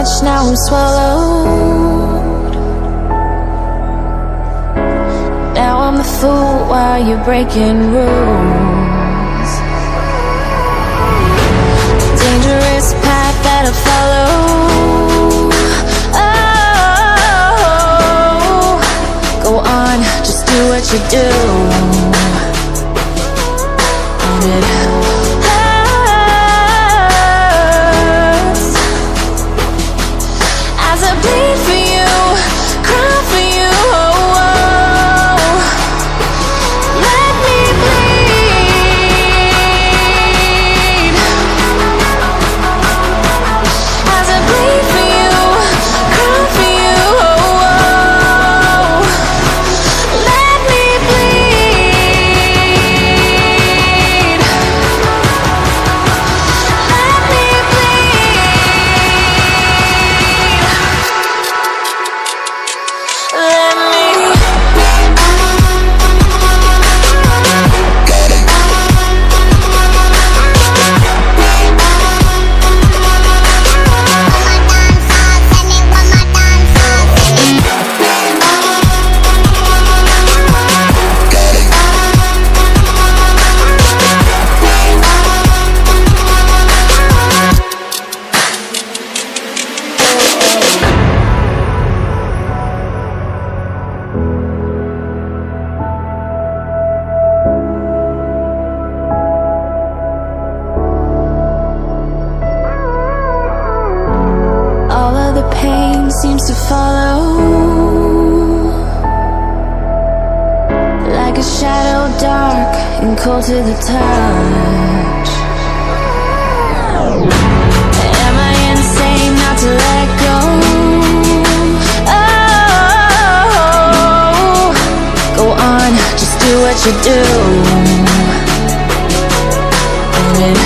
much, now I'm swallowed. Now I'm the fool while you're breaking rules. Dangerous path that I follow. Oh, go on, just do what you do. And it hurts as I bleed for you, cry for you. Oh, oh. Let me bleed as I bleed for you, cry for you. Oh, oh. Let me bleed. Let me bleed. Let me. All of the pain seems to follow, like a shadow dark and cold to the touch. Am I insane not to let go? Oh, go on, just do what you do. And it